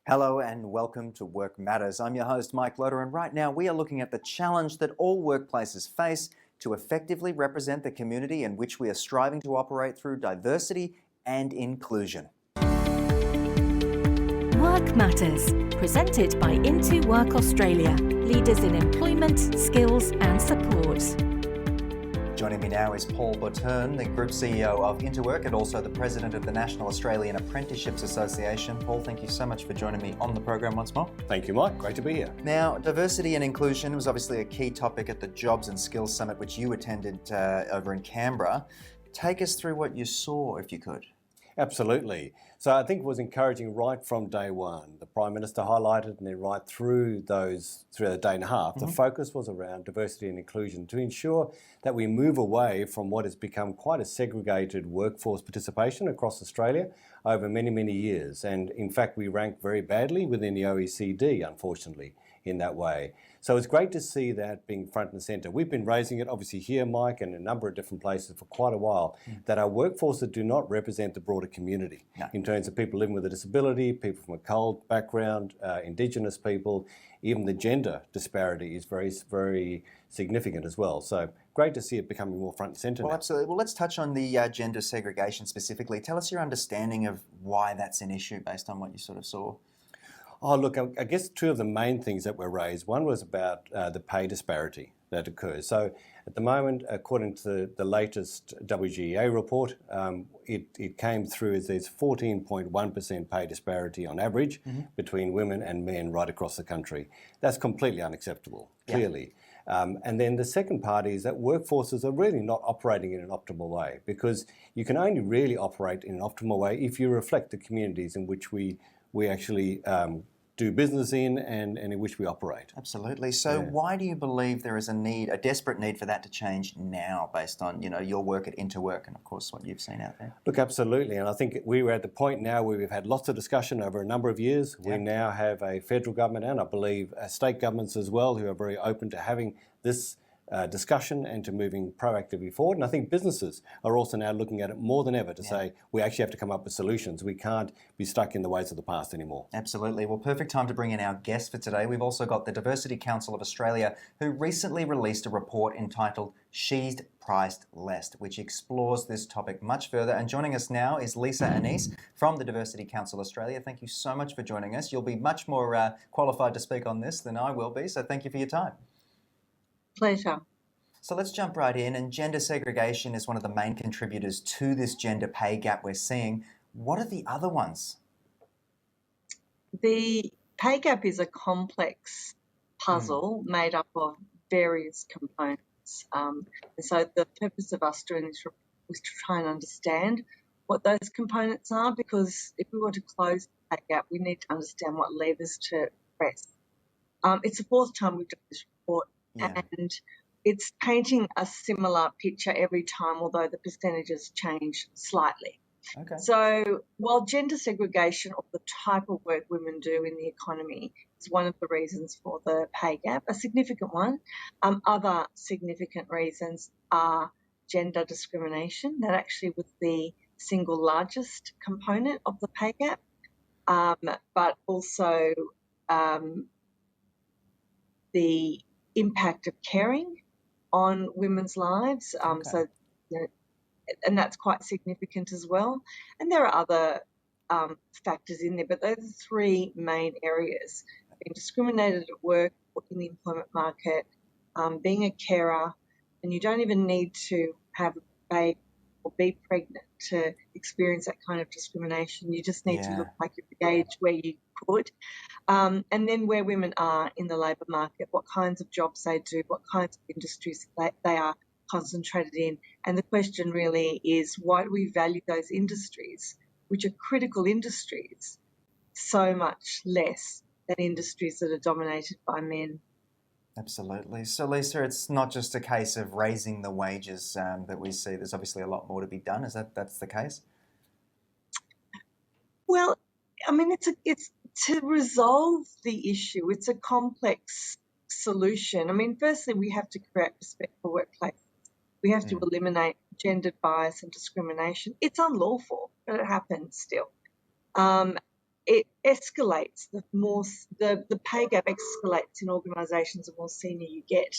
Hello and welcome to Work Matters. I'm your host, Mike Loder, and right now we are looking at the challenge that all workplaces face to effectively represent the community in which we are striving to operate through diversity and inclusion. Work Matters, presented by IntoWork Australia, leaders in employment, skills and support. Joining me now is Poul, the Group CEO of IntoWork and also the President of the National Australian Apprenticeships Association. Paul, thank you so much for joining me on the program once more. Thank you, Mike. Great to be here. Now, diversity and inclusion was obviously a key topic at the Jobs and Skills Summit, which you attended over in Canberra. Take us through what you saw, if you could. Absolutely. So I think it was encouraging right from day one. The Prime Minister highlighted, and then right through the day and a half, the focus was around diversity and inclusion to ensure that we move away from what has become quite a segregated workforce participation across Australia over many, many years. And in fact, we rank very badly within the OECD, unfortunately, in that way. So it's great to see that being front and centre. We've been raising it obviously here, Mike, and a number of different places for quite a while, that our workforces do not represent the broader community in terms of people living with a disability, people from a cold background, Indigenous people, even the gender disparity is very, very significant as well. So great to see it becoming more front and centre now. Absolutely. Well, let's touch on the gender segregation specifically. Tell us your understanding of why that's an issue based on what you sort of saw. Oh, look, I guess two of the main things that were raised. One was about the pay disparity that occurs. So at the moment, according to the latest WGEA report, it came through as there's 14.1% pay disparity on average between women and men right across the country. That's completely unacceptable, clearly. And then the second part is that workforces are really not operating in an optimal way, because you can only really operate in an optimal way if you reflect the communities in which we actually do business in and in which we operate. Absolutely. So why do you believe there is a desperate need for that to change now based on, your work at IntoWork and of course what you've seen out there? Look, absolutely. And I think we were at the point now where we've had lots of discussion over a number of years. We now have a federal government and I believe state governments as well who are very open to having this discussion and to moving proactively forward. And I think businesses are also now looking at it more than ever to say we actually have to come up with solutions. We can't be stuck in the ways of the past anymore. Absolutely. Well, perfect time to bring in our guest for today. We've also got the Diversity Council of Australia, who recently released a report entitled She's Priced Less, which explores this topic much further. And joining us now is Lisa Annese from the Diversity Council Australia. Thank you so much for joining us. You'll be much more qualified to speak on this than I will be, so thank you for your time. Pleasure. So let's jump right in. And gender segregation is one of the main contributors to this gender pay gap we're seeing. What are the other ones? The pay gap is a complex puzzle made up of various components. And so the purpose of us doing this was to try and understand what those components are, because if we want to close the pay gap, we need to understand what levers to press. It's the fourth time we've done this report, and it's painting a similar picture every time, although the percentages change slightly. Okay. So while gender segregation of the type of work women do in the economy is one of the reasons for the pay gap, a significant one, other significant reasons are gender discrimination. That actually was the single largest component of the pay gap, but also the impact of caring on women's lives. So, and that's quite significant as well. And there are other factors in there, but those are three main areas: being discriminated at work or in the employment market, being a carer, and you don't even need to have a baby or be pregnant to experience that kind of discrimination. You just need to look like you're engaged where you could. And then where women are in the labour market, what kinds of jobs they do, what kinds of industries they are concentrated in. And the question really is, why do we value those industries, which are critical industries, so much less than industries that are dominated by men? Absolutely. So, Lisa, it's not just a case of raising the wages that we see. There's obviously a lot more to be done. That's the case? Well, I mean, it's to resolve the issue. It's a complex solution. I mean, firstly, we have to create respectful workplaces. We have to eliminate gendered bias and discrimination. It's unlawful, but it happens still. it escalates. The pay gap escalates in organisations the more senior you get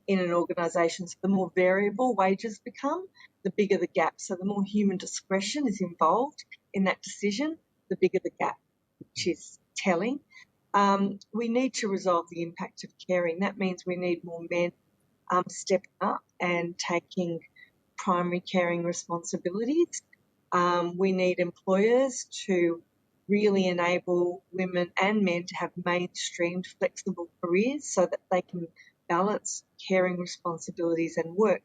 in an organisation. So the more variable wages become, the bigger the gap. So the more human discretion is involved in that decision, the bigger the gap, which is telling. We need to resolve the impact of caring. That means we need more men stepping up and taking primary caring responsibilities. We need employers to really enable women and men to have mainstreamed flexible careers so that they can balance caring responsibilities and work.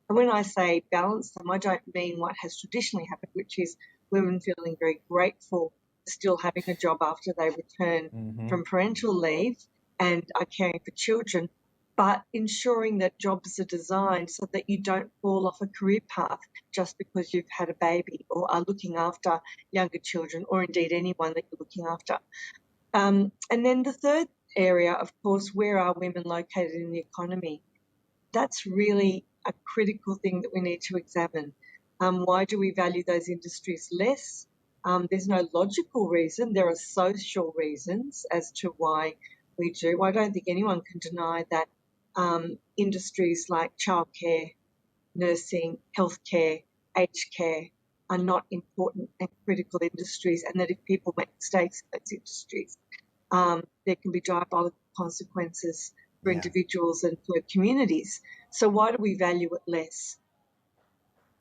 And when I say balance them, I don't mean what has traditionally happened, which is women feeling very grateful for still having a job after they return from parental leave and are caring for children, but ensuring that jobs are designed so that you don't fall off a career path just because you've had a baby or are looking after younger children, or indeed anyone that you're looking after. And then the third area, of course, where are women located in the economy? That's really a critical thing that we need to examine. Why do we value those industries less? There's no logical reason. There are social reasons as to why we do. I don't think anyone can deny that industries like childcare, nursing, healthcare, aged care are not important and critical industries, and that if people make mistakes in those industries, there can be diabolical consequences for individuals and for communities. So why do we value it less?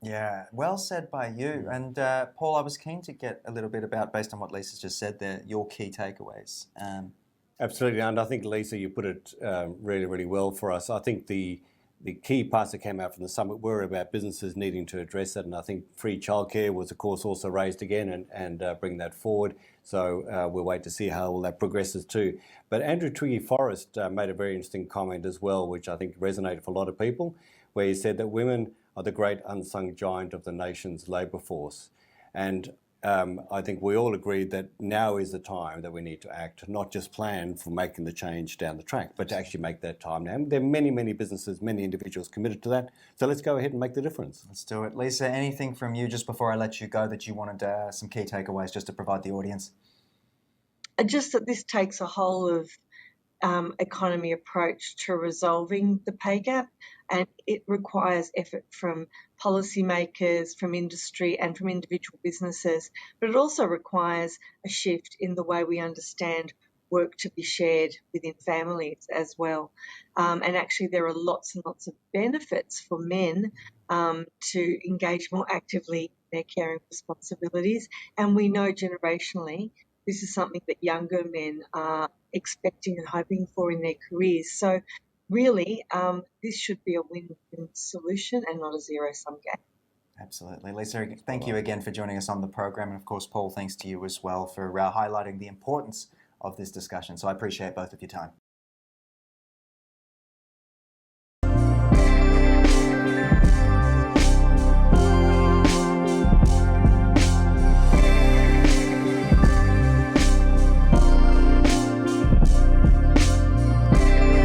Yeah, well said by you. And Paul, I was keen to get a little bit about, based on what Lisa's just said there, your key takeaways. Absolutely, and I think, Lisa, you put it really, really well for us. I think the key parts that came out from the summit were about businesses needing to address that, and I think free childcare was, of course, also raised again and bring that forward. So we'll wait to see how all that progresses too. But Andrew Twiggy Forrest made a very interesting comment as well, which I think resonated for a lot of people, where he said that women are the great unsung giant of the nation's labour force. And I think we all agreed that now is the time that we need to act, not just plan for making the change down the track, but to actually make that time now. There are many, many businesses, many individuals committed to that. So let's go ahead and make the difference. Let's do it. Lisa, anything from you just before I let you go that you wanted some key takeaways just to provide the audience? Just that this takes a whole of economy approach to resolving the pay gap, and it requires effort from policymakers, from industry and from individual businesses, but it also requires a shift in the way we understand work to be shared within families as well. And actually there are lots and lots of benefits for men to engage more actively in their caring responsibilities, and we know generationally this is something that younger men are expecting and hoping for in their careers. So really, this should be a win-win solution and not a zero-sum game. Absolutely. Lisa, thank you again for joining us on the program. And of course, Paul, thanks to you as well for highlighting the importance of this discussion. So I appreciate both of your time.